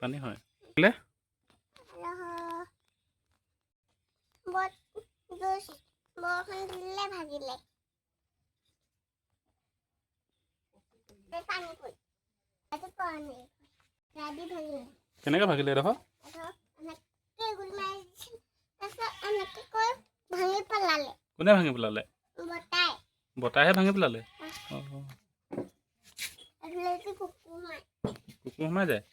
পানী হয় কেনেকৈ ভাগিলে দেখো কোনে ভাঙি পেলালে বতাহে ভাঙি পেলালে কুকুৰ সোমাই যায়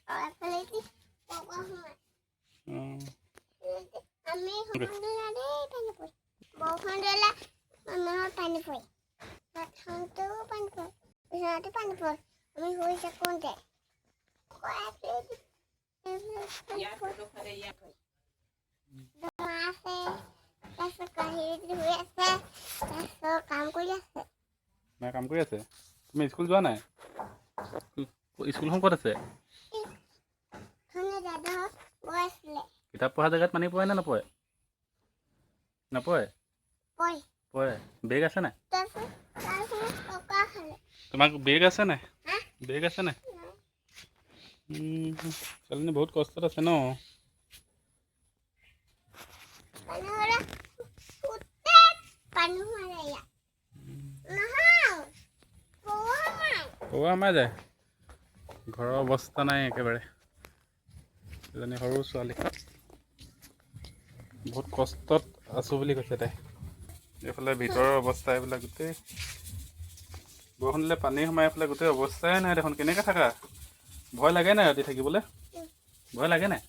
কাম কৰি আছে তুমি স্কুল যোৱা নাই স্কুলখন ক'ত আছে কিতাপ পঢ়া জেগাত পানী পৰে নে নপৰে নপৰে পৰে বেগ আছে নাই তোমাক বেগ আছে নাই বেগ আছে নাই ছোৱালীজনী বহুত কষ্টত আছে ন আমাৰ যায় ঘৰৰ অৱস্থা নাই একেবাৰে এজনী সৰু ছোৱালী বহুত কষ্টত আছোঁ বুলি কৈছে তাই এইফালে ভিতৰৰ অৱস্থা এইবিলাক গোটেই বৰষুণ দিলে পানী সোমাই এইফালে গোটেই অৱস্থাই নাই দেখোন কেনেকৈ থাকা ভয় লাগে নাই ৰাতি থাকিবলৈ ভয় লাগে নাই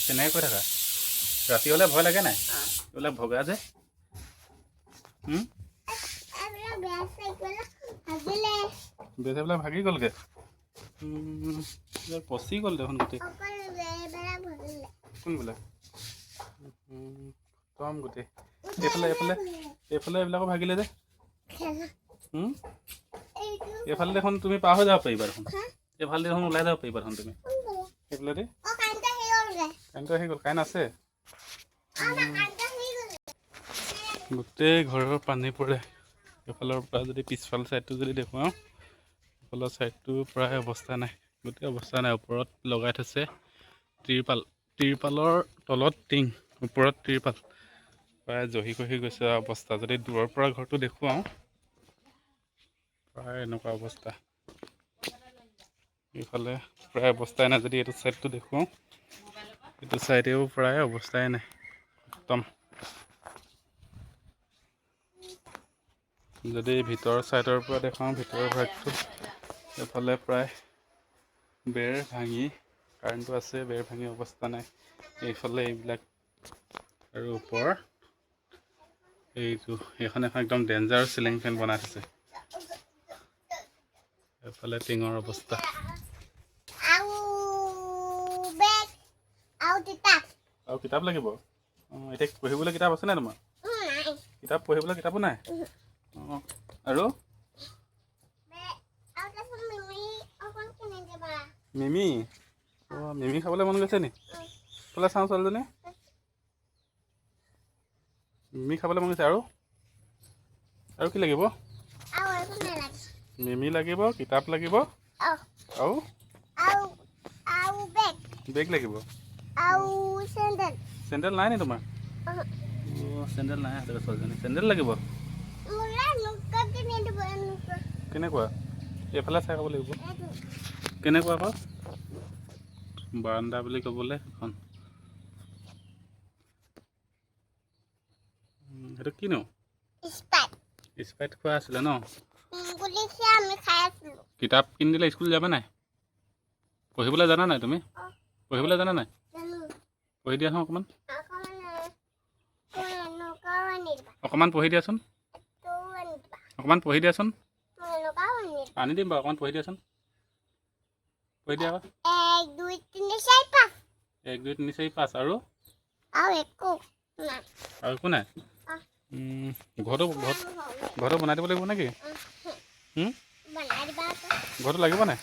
কেনেকৈ কৈ থাকা ৰাতি হ'লে ভয় লাগে নাই এইবিলাক ভগা যে বেজবিলাক ভাগি গ'লগৈ পচি গ'ল দেখোন গোটেই কোনবিলাক কম গোটেই এইফালে এইফালে এইফালে এইবিলাকো ভাগিলে যে এইফালে দেখোন তুমি পাৰ হৈ যাব পাৰিবা দেখোন এইফালে দেখোন ওলাই যাব পাৰিবা দেখোন তুমি এইফালে দেই কাৰেণ্টটো আহি গ'ল কাৰেণ্ট আছে গোটেই ঘৰৰ পানী পৰে এইফালৰ পৰা যদি পিছফাল ছাইডটো যদি দেখুৱাওঁ এইফালৰ ছাইডটো প্ৰায় অৱস্থা নাই গোটেই অৱস্থা নাই ওপৰত লগাই থৈছে তিৰপালৰ তলত টিং ওপৰত তিৰপাল প্ৰায় জহি কহি গৈছে অৱস্থা যদি দূৰৰ পৰা ঘৰটো দেখুৱাওঁ প্ৰায় এনেকুৱা অৱস্থা এইফালে প্ৰায় অৱস্থাই নাই যদি এইটো ছাইডটো দেখুৱাওঁ এইটো ছাইডেও প্ৰায় অৱস্থাই নাই একদম যদি ভিতৰৰ ছাইডৰ পৰা দেখাওঁ ভিতৰৰ ভাগটো এইফালে প্ৰায় বেৰ ভাঙি কাৰেণ্টটো আছে বেৰ ভাঙি অৱস্থা নাই এইফালে এইবিলাক আৰু ওপৰ এইটো এইখন এখন একদম ডেঞ্জাৰ চিলিং ফেন বনাই থৈছে এইফালে টিঙৰ অৱস্থা আৰু কিতাপ লাগিব এতিয়া পঢ়িবলৈ কিতাপ আছে নাই তোমাৰ কিতাপ পঢ়িবলৈ কিতাপো নাই আৰু মিমি মিমি খাবলৈ মন গৈছে নি ক'লে চাওঁ ছোৱালীজনী মিমি খাবলৈ মন গৈছে আৰু কি লাগিব মিমি লাগিব কিতাপ লাগিব আৰু বেগ লাগিব চেণ্ডেল নাই নি তোমাৰ চেণ্ডেল নাই আছে ছোৱালীজনী চেণ্ডেল লাগিব কেনেকুৱা এইফালে চাই খাব লাগিব কেনেকুৱা আকৌ বাৰান্দা বুলি ক'বলৈ এখন সেইটো কিনো স্প্ৰাইট খোৱা আছিলে ন কিতাপ কিনি দিলে স্কুল যাবা নাই পঢ়িবলৈ জানা নাই তুমি পঢ়িবলৈ জানা নাই পঢ়ি দিয়াচোন অকণমান পঢ়ি দিয়াচোন অকণমান পঢ়ি দিয়াচোন আনি দিম বাৰু অকণমান পঢ়ি দিয়াচোন পঢ়ি দিয়া 1 2 3 4 5 1 2 3 4 5 আৰু একো নাই ঘৰটো বনাই দিব লাগিব নেকি ঘৰটো লাগিব নাই